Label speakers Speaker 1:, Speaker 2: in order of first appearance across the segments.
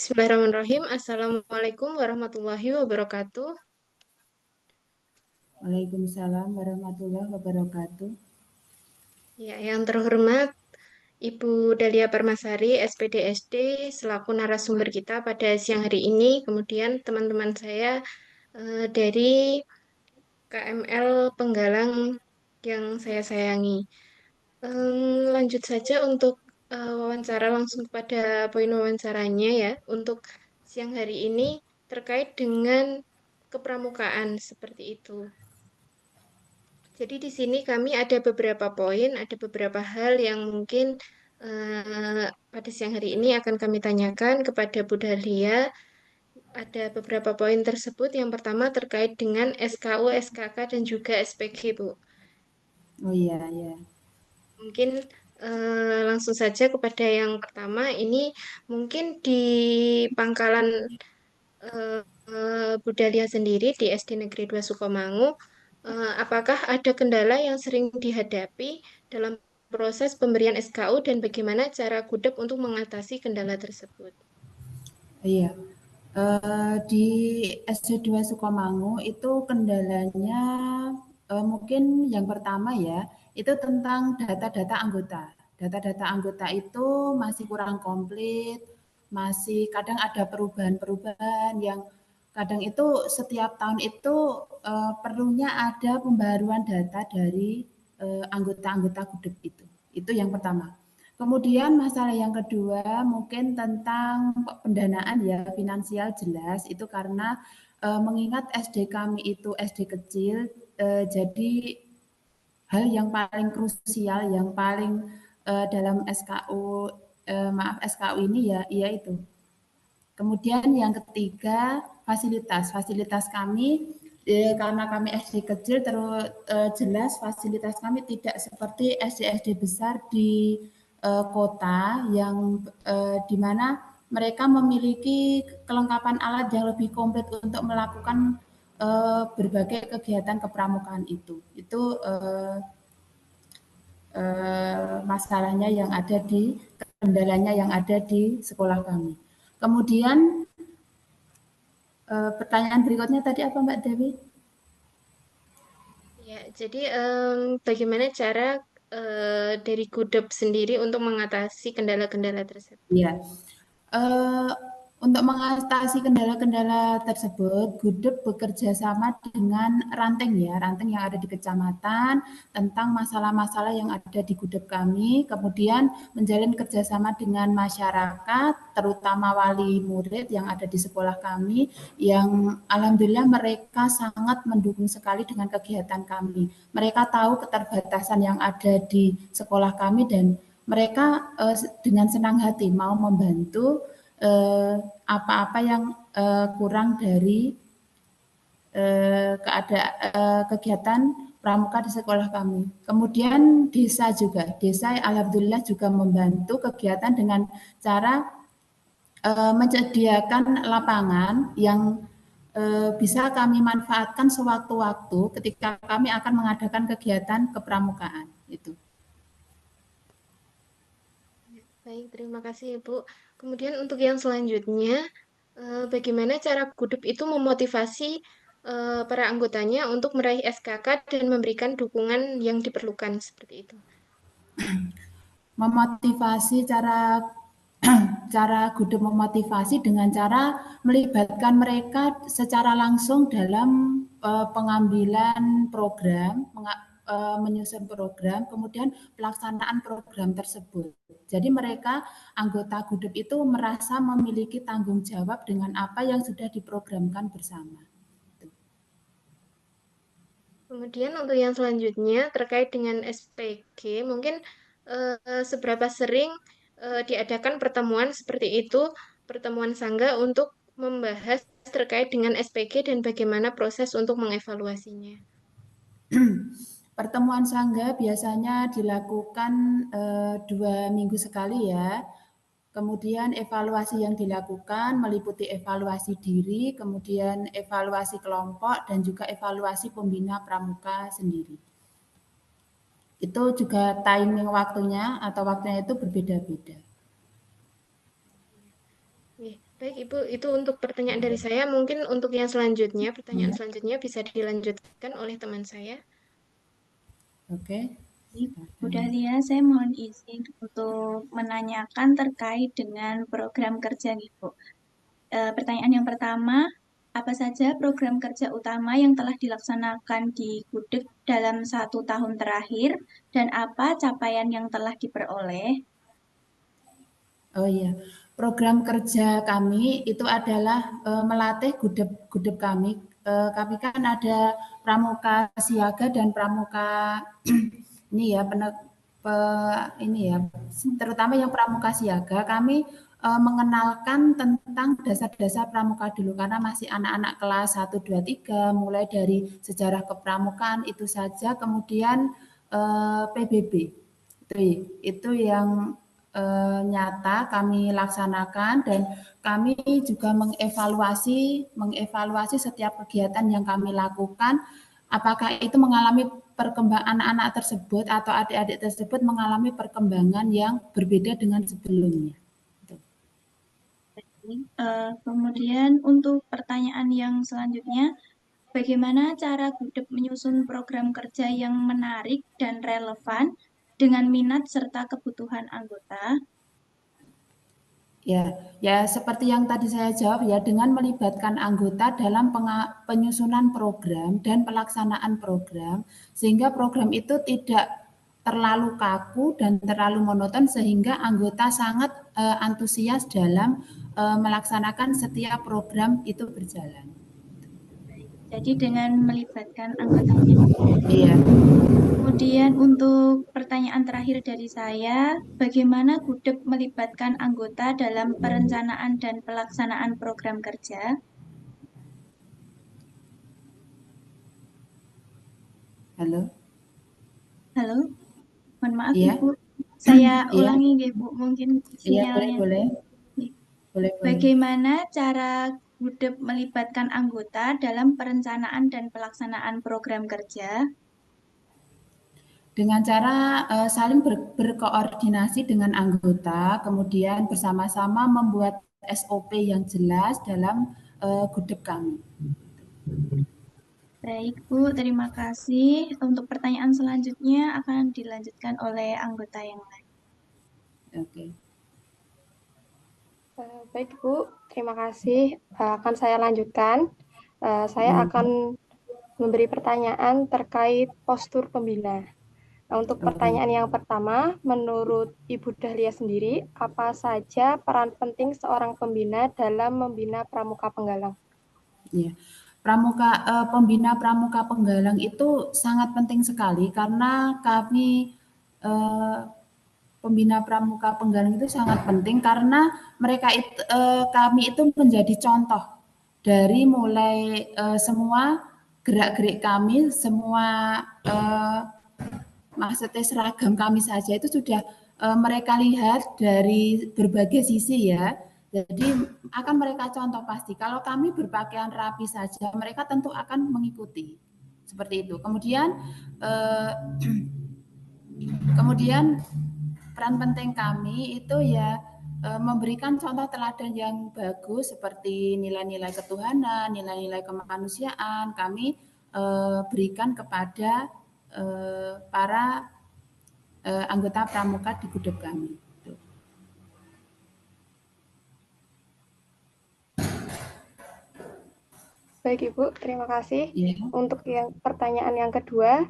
Speaker 1: Bismillahirrahmanirrahim. Assalamualaikum warahmatullahi wabarakatuh.
Speaker 2: Waalaikumsalam warahmatullahi wabarakatuh.
Speaker 1: Ya, yang terhormat Ibu Dalia Permasari, SPD SD, selaku narasumber kita pada siang hari ini. Kemudian teman-teman saya dari KML Penggalang yang saya sayangi. Lanjut saja untuk wawancara langsung kepada poin wawancaranya ya. Untuk siang hari ini terkait dengan kepramukaan seperti itu. Jadi di sini kami ada beberapa poin, ada beberapa hal yang mungkin pada siang hari ini akan kami tanyakan kepada Bu Dahlia. Ada beberapa poin tersebut. Yang pertama terkait dengan SKU, SKK, dan juga SPG, Bu.
Speaker 2: Oh iya, ya.
Speaker 1: Mungkin langsung saja kepada yang pertama. Ini mungkin di Pangkalan Bu Dahlia sendiri di SD Negeri 2 Sukomangu, apakah ada kendala yang sering dihadapi dalam proses pemberian SKU dan bagaimana cara Gudep untuk mengatasi kendala tersebut?
Speaker 2: Iya. Di SD2 Sukomangu itu kendalanya mungkin yang pertama ya, itu tentang data-data anggota. Data-data anggota itu masih kurang komplit, masih kadang ada perubahan-perubahan yang kadang itu setiap tahun itu perlunya ada pembaruan data dari anggota-anggota Gudeg itu. Itu yang pertama. Kemudian masalah yang kedua mungkin tentang pendanaan ya, finansial jelas itu karena mengingat SD kami itu SD kecil, jadi hal yang paling krusial, yang paling dalam SKU, maaf SKU ini ya, iya itu. Kemudian yang ketiga fasilitas, fasilitas kami karena kami SD kecil terus jelas fasilitas kami tidak seperti SD-SD besar di kota yang di mana mereka memiliki kelengkapan alat yang lebih komplit untuk melakukan berbagai kegiatan kepramukaan itu. Itu masalahnya yang ada di kendalanya yang ada di sekolah kami. Kemudian pertanyaan berikutnya tadi apa Mbak Dewi?
Speaker 1: Ya, jadi bagaimana cara dari Gudep sendiri untuk mengatasi kendala-kendala tersebut?
Speaker 2: Iya. Eh, untuk mengatasi kendala-kendala tersebut, Gudeg bekerja sama dengan ranting ya, ranting yang ada di kecamatan tentang masalah-masalah yang ada di Gudeg kami, kemudian menjalin kerjasama dengan masyarakat, terutama wali murid yang ada di sekolah kami, yang alhamdulillah mereka sangat mendukung sekali dengan kegiatan kami. Mereka tahu keterbatasan yang ada di sekolah kami dan mereka dengan senang hati mau membantu apa-apa yang kurang dari kegiatan pramuka di sekolah kami. Kemudian desa juga, desa alhamdulillah juga membantu kegiatan dengan cara menyediakan lapangan yang bisa kami manfaatkan sewaktu-waktu ketika kami akan mengadakan kegiatan kepramukaan itu.
Speaker 1: Ya, baik, terima kasih Ibu. Kemudian untuk yang selanjutnya, bagaimana cara Gudep itu memotivasi para anggotanya untuk meraih SKK dan memberikan dukungan yang diperlukan seperti itu?
Speaker 2: Memotivasi cara cara Gudeg memotivasi dengan cara melibatkan mereka secara langsung dalam pengambilan program, menyusun program, kemudian pelaksanaan program tersebut. Jadi mereka anggota Gudeg itu merasa memiliki tanggung jawab dengan apa yang sudah diprogramkan bersama.
Speaker 1: Kemudian untuk yang selanjutnya terkait dengan SPG, mungkin seberapa sering diadakan pertemuan seperti itu, pertemuan sangga untuk membahas terkait dengan SPG dan bagaimana proses untuk mengevaluasinya.
Speaker 2: Pertemuan sangga biasanya dilakukan 2 minggu sekali ya. Kemudian evaluasi yang dilakukan meliputi evaluasi diri, kemudian evaluasi kelompok, dan juga evaluasi pembina pramuka sendiri. Itu juga timing waktunya atau waktunya itu berbeda-beda.
Speaker 1: Baik, Ibu, itu untuk pertanyaan dari saya. Mungkin untuk yang selanjutnya, pertanyaan
Speaker 2: Ya,
Speaker 1: selanjutnya bisa dilanjutkan oleh teman saya.
Speaker 2: oke,
Speaker 3: Bu
Speaker 2: silakan.
Speaker 3: Dahlia, saya mohon izin untuk menanyakan terkait dengan program kerja nih, Bu. Pertanyaan yang pertama, apa saja program kerja utama yang telah dilaksanakan di Gudeg dalam 1 tahun terakhir dan apa capaian yang telah diperoleh?
Speaker 2: Oh iya, program kerja kami itu adalah melatih gudeg kami. Kami kan ada pramuka siaga dan pramuka ini ya ini ya, terutama yang pramuka siaga kami mengenalkan tentang dasar-dasar pramuka dulu karena masih anak-anak kelas 1, 2, 3 mulai dari sejarah kepramukaan itu saja kemudian PBB itu yang nyata kami laksanakan dan kami juga mengevaluasi setiap kegiatan yang kami lakukan apakah itu mengalami perkembangan anak-anak tersebut atau adik-adik tersebut mengalami perkembangan yang berbeda dengan sebelumnya.
Speaker 3: Kemudian untuk pertanyaan yang selanjutnya, bagaimana cara Gudeg menyusun program kerja yang menarik dan relevan dengan minat serta kebutuhan anggota?
Speaker 2: Ya, ya seperti yang tadi saya jawab ya, dengan melibatkan anggota dalam penyusunan program dan pelaksanaan program, sehingga program itu tidak terlalu kaku dan terlalu monoton sehingga anggota sangat antusias dalam melaksanakan setiap program itu berjalan.
Speaker 3: Jadi dengan melibatkan anggotanya.
Speaker 2: Iya.
Speaker 3: Kemudian untuk pertanyaan terakhir dari saya, bagaimana Gudeg melibatkan anggota dalam perencanaan dan pelaksanaan program kerja?
Speaker 2: Halo.
Speaker 3: Halo, mohon maaf
Speaker 2: Iya.
Speaker 3: Ibu, saya
Speaker 2: Iya.
Speaker 3: ulangi nggih, Bu, mungkin
Speaker 2: Iya, boleh,
Speaker 3: sinyalnya.
Speaker 2: boleh. Boleh, boleh.
Speaker 3: Bagaimana cara Gudeg melibatkan anggota dalam perencanaan dan pelaksanaan program kerja?
Speaker 2: Dengan cara saling berkoordinasi dengan anggota, kemudian bersama-sama membuat SOP yang jelas dalam gudeg kami.
Speaker 3: Baik, Bu, terima kasih. Untuk pertanyaan selanjutnya akan dilanjutkan oleh anggota yang lain.
Speaker 2: Oke.
Speaker 4: Baik, Bu, terima kasih. Akan saya lanjutkan. Saya akan memberi pertanyaan terkait postur pembina. Nah, untuk pertanyaan yang pertama, menurut Ibu Dahlia sendiri, apa saja peran penting seorang pembina dalam membina pramuka penggalang?
Speaker 2: Ya. Pembina pramuka penggalang itu sangat penting sekali karena eh, pembina pramuka penggalang itu sangat penting karena kami itu menjadi contoh dari mulai semua gerak-gerik kami, semua eh, maksudnya seragam kami saja itu sudah mereka lihat dari berbagai sisi ya. Jadi akan mereka contoh pasti. Kalau kami berpakaian rapi saja, mereka tentu akan mengikuti. Seperti itu. Kemudian peran penting kami itu ya memberikan contoh teladan yang bagus seperti nilai-nilai ketuhanan, nilai-nilai kemanusiaan kami berikan kepada para anggota pramuka di gudeg kami.
Speaker 4: Baik, Ibu, terima kasih.
Speaker 2: Ya.
Speaker 4: Untuk pertanyaan yang kedua,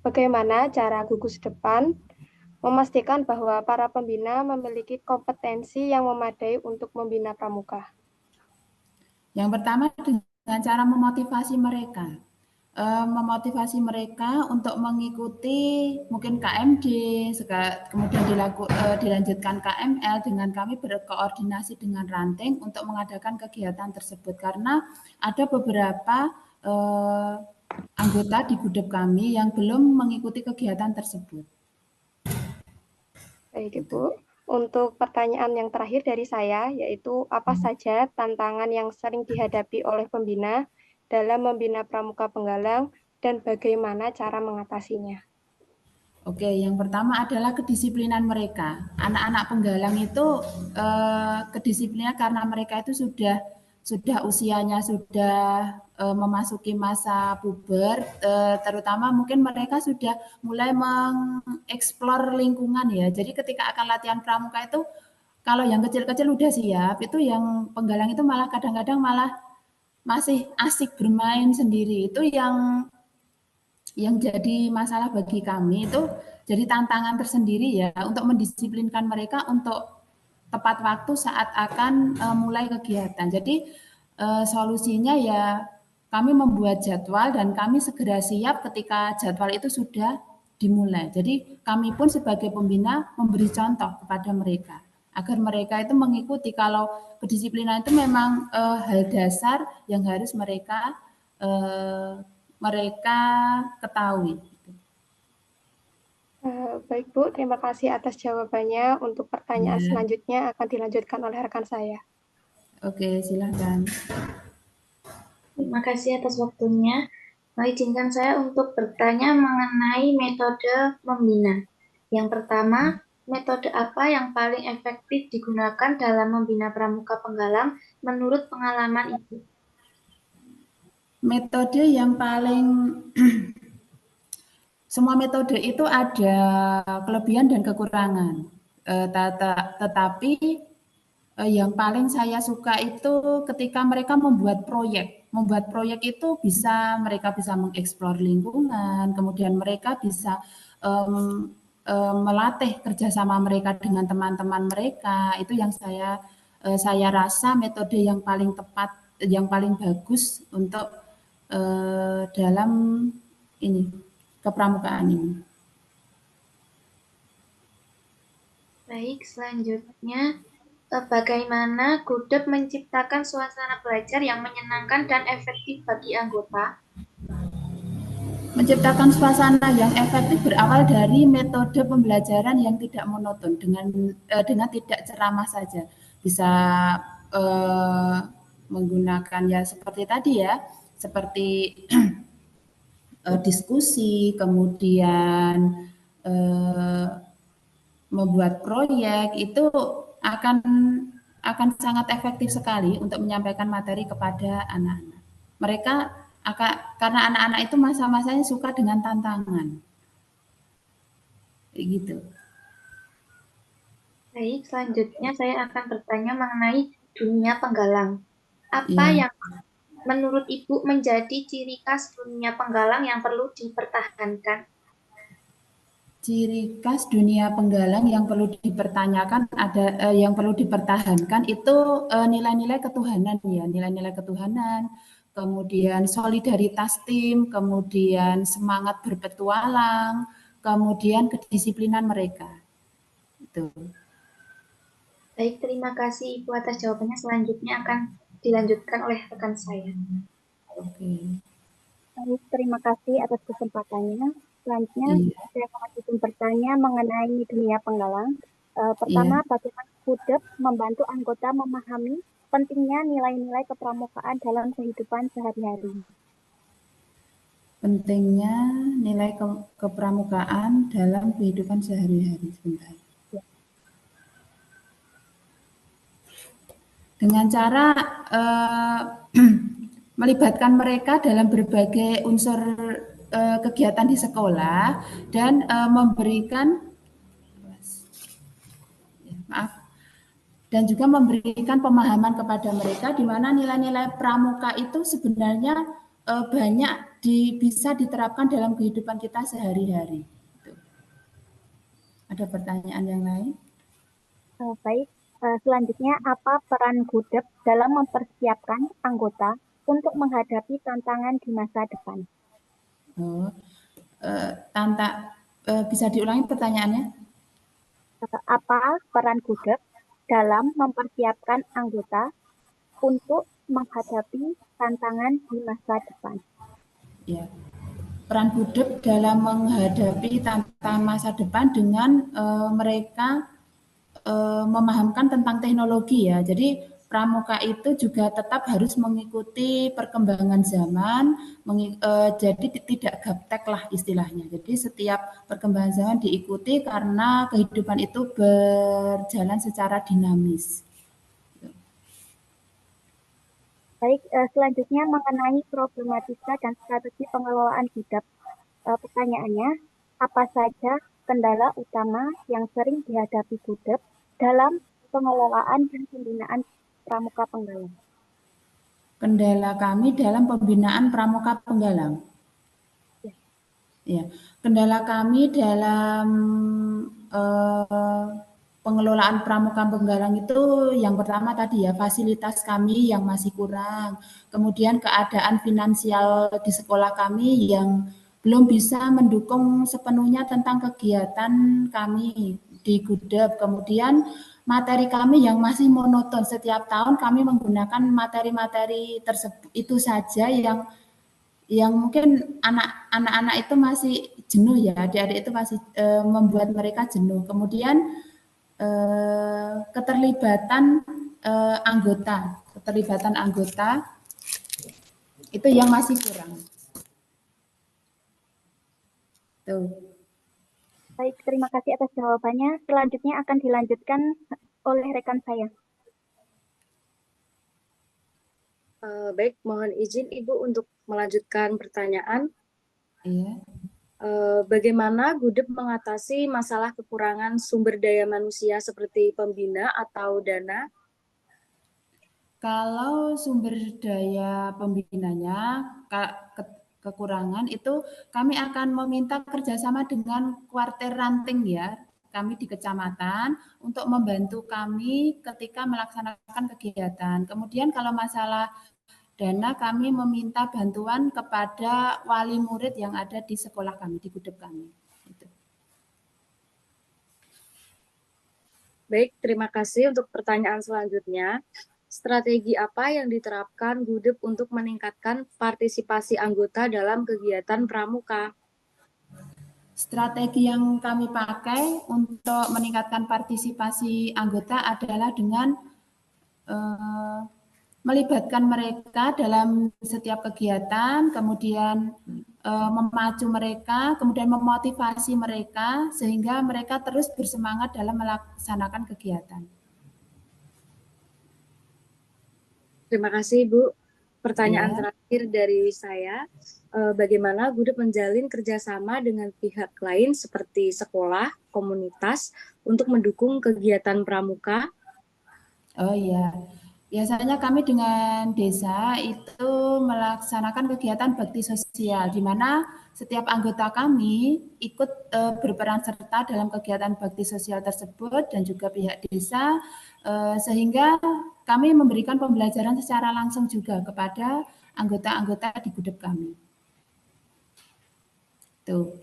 Speaker 4: bagaimana cara gugus depan memastikan bahwa para pembina memiliki kompetensi yang memadai untuk membina pramuka?
Speaker 2: Yang pertama dengan cara memotivasi mereka untuk mengikuti mungkin KMD, kemudian dilanjutkan KML dengan kami berkoordinasi dengan ranting untuk mengadakan kegiatan tersebut karena ada beberapa anggota di gudeg kami yang belum mengikuti kegiatan tersebut.
Speaker 4: Baik, Ibu. Untuk pertanyaan yang terakhir dari saya, yaitu apa saja tantangan yang sering dihadapi oleh pembina dalam membina pramuka penggalang dan bagaimana cara mengatasinya?
Speaker 2: Oke, yang pertama adalah kedisiplinan mereka. Anak-anak penggalang itu kedisiplinan karena mereka itu sudah usianya sudah memasuki masa puber, terutama mungkin mereka sudah mulai mengeksplor lingkungan ya. Jadi ketika akan latihan pramuka itu, kalau yang kecil-kecil udah siap, itu yang penggalang itu malah kadang-kadang malah masih asik bermain sendiri. Itu yang jadi masalah bagi kami itu jadi tantangan tersendiri ya untuk mendisiplinkan mereka untuk tepat waktu saat akan mulai kegiatan. Jadi solusinya ya kami membuat jadwal dan kami segera siap ketika jadwal itu sudah dimulai. Jadi kami pun sebagai pembina memberi contoh kepada mereka agar mereka itu mengikuti kalau kedisiplinan itu memang hal dasar yang harus mereka eh, mereka ketahui.
Speaker 4: Baik Bu, terima kasih atas jawabannya. Untuk pertanyaan
Speaker 2: Ya.
Speaker 4: selanjutnya akan dilanjutkan oleh rekan saya.
Speaker 2: Oke, silakan.
Speaker 5: Terima kasih atas waktunya. Izinkan saya untuk bertanya mengenai metode membina. Yang pertama, metode apa yang paling efektif digunakan dalam membina pramuka penggalang menurut pengalaman Ibu?
Speaker 2: Metode yang paling semua metode itu ada kelebihan dan kekurangan. Tetapi yang paling saya suka itu ketika mereka membuat proyek. Membuat proyek itu mereka bisa mengeksplor lingkungan, kemudian mereka bisa melatih kerjasama mereka dengan teman-teman mereka. Itu yang saya rasa metode yang paling tepat, yang paling bagus untuk dalam ini kepramukaan ini.
Speaker 5: Baik, selanjutnya bagaimana Gudep menciptakan suasana belajar yang menyenangkan dan efektif bagi anggota?
Speaker 2: Menciptakan suasana yang efektif berawal dari metode pembelajaran yang tidak monoton dengan tidak ceramah saja. Bisa menggunakan ya seperti tadi ya, seperti diskusi, kemudian membuat proyek itu akan sangat efektif sekali untuk menyampaikan materi kepada anak-anak. Mereka karena anak-anak itu masa-masanya suka dengan tantangan. Gitu.
Speaker 5: Baik, selanjutnya saya akan bertanya mengenai dunia penggalang. Apa yang menurut Ibu menjadi ciri khas dunia penggalang yang perlu dipertahankan?
Speaker 2: Ciri khas dunia penggalang yang perlu dipertanyakan yang perlu dipertahankan itu nilai-nilai ketuhanan ya, nilai-nilai ketuhanan, kemudian solidaritas tim, kemudian semangat berpetualang, kemudian kedisiplinan mereka. Itu.
Speaker 5: Baik, terima kasih Ibu atas jawabannya. Selanjutnya akan dilanjutkan oleh rekan saya.
Speaker 2: Oke.
Speaker 6: Baik, terima kasih atas kesempatannya. Selanjutnya, saya akan bertanya mengenai dunia penggalang. Pertama, bagaimana Gudep membantu anggota memahami pentingnya nilai-nilai kepramukaan dalam kehidupan sehari-hari?
Speaker 2: Pentingnya nilai kepramukaan dalam kehidupan sehari-hari. Sebentar. Dengan cara melibatkan mereka dalam berbagai unsur kegiatan di sekolah dan memberikan dan juga memberikan pemahaman kepada mereka di mana nilai-nilai pramuka itu sebenarnya banyak bisa diterapkan dalam kehidupan kita sehari-hari. Ada pertanyaan yang lain?
Speaker 6: Baik, selanjutnya apa peran Gudep dalam mempersiapkan anggota untuk menghadapi tantangan di masa depan?
Speaker 2: Bisa diulangi pertanyaannya?
Speaker 6: Apa peran Gudep dalam mempersiapkan anggota untuk menghadapi tantangan di masa depan?
Speaker 2: Ya, peran Gudep dalam menghadapi tantangan masa depan dengan mereka memahamkan tentang teknologi ya. Jadi pramuka itu juga tetap harus mengikuti perkembangan zaman, jadi tidak gaptek lah istilahnya. Jadi setiap perkembangan zaman diikuti karena kehidupan itu berjalan secara dinamis.
Speaker 6: Baik, selanjutnya mengenai problematika dan strategi pengelolaan gudap. Pertanyaannya, apa saja kendala utama yang sering dihadapi gudap dalam pengelolaan dan pembinaan pramuka penggalang?
Speaker 2: Kendala kami dalam pembinaan pramuka penggalang. Ya, kendala kami dalam pengelolaan pramuka penggalang itu yang pertama tadi ya, fasilitas kami yang masih kurang. Kemudian keadaan finansial di sekolah kami yang belum bisa mendukung sepenuhnya tentang kegiatan kami di Gudap. Kemudian materi kami yang masih monoton, setiap tahun kami menggunakan materi-materi tersebut itu saja yang mungkin anak-anak itu masih jenuh ya, adik-adik itu masih membuat mereka jenuh. Kemudian keterlibatan anggota itu yang masih kurang. Tuh.
Speaker 6: Baik, terima kasih atas jawabannya. Selanjutnya akan dilanjutkan oleh rekan saya.
Speaker 7: Baik, mohon izin Ibu untuk melanjutkan pertanyaan.
Speaker 2: Iya.
Speaker 7: Bagaimana Gudep mengatasi masalah kekurangan sumber daya manusia seperti pembina atau dana?
Speaker 2: Kalau sumber daya pembinanya kekurangan itu kami akan meminta kerjasama dengan kuartir ranting ya, kami di kecamatan untuk membantu kami ketika melaksanakan kegiatan. Kemudian kalau masalah dana kami meminta bantuan kepada wali murid yang ada di sekolah kami, di Gudep kami. Gitu.
Speaker 7: Baik, terima kasih untuk pertanyaan selanjutnya. Strategi apa yang diterapkan Gudep untuk meningkatkan partisipasi anggota dalam kegiatan pramuka?
Speaker 2: Strategi yang kami pakai untuk meningkatkan partisipasi anggota adalah dengan melibatkan mereka dalam setiap kegiatan, kemudian memacu mereka, kemudian memotivasi mereka sehingga mereka terus bersemangat dalam melaksanakan kegiatan.
Speaker 7: Terima kasih Ibu. Pertanyaan terakhir dari saya, bagaimana Gudep menjalin kerjasama dengan pihak lain seperti sekolah, komunitas untuk mendukung kegiatan pramuka?
Speaker 2: Oh iya, biasanya kami dengan desa itu melaksanakan kegiatan bakti sosial, di mana setiap anggota kami ikut berperan serta dalam kegiatan bakti sosial tersebut dan juga pihak desa, sehingga kami memberikan pembelajaran secara langsung juga kepada anggota-anggota di Gudep kami. Tuh.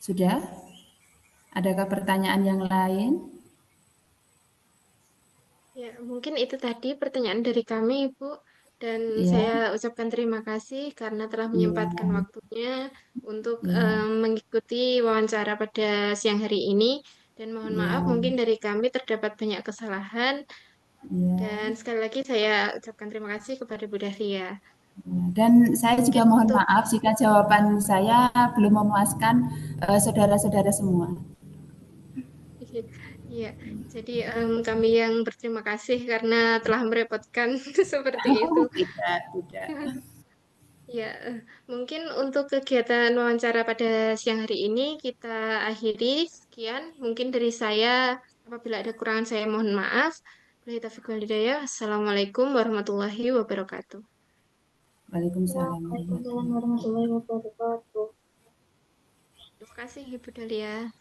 Speaker 2: Sudah? Adakah pertanyaan yang lain?
Speaker 1: Ya, mungkin itu tadi pertanyaan dari kami, Ibu. Dan
Speaker 2: Ya.
Speaker 1: saya ucapkan terima kasih karena telah menyempatkan waktunya untuk mengikuti wawancara pada siang hari ini. Dan mohon maaf, mungkin dari kami terdapat banyak kesalahan. Dan sekali lagi saya ucapkan terima kasih kepada Bu Dahlia.
Speaker 2: Dan saya juga mohon maaf jika jawaban saya belum memuaskan saudara-saudara semua.
Speaker 1: Iya, jadi kami yang berterima kasih karena telah merepotkan seperti itu.
Speaker 2: Tidak.
Speaker 1: Ya, mungkin untuk kegiatan wawancara pada siang hari ini kita akhiri. Sekian, mungkin dari saya. Apabila ada kekurangan saya mohon maaf. Assalamualaikum warahmatullahi wabarakatuh.
Speaker 2: Waalaikumsalam
Speaker 5: warahmatullahi wabarakatuh.
Speaker 1: Terima kasih Ibu Dahlia.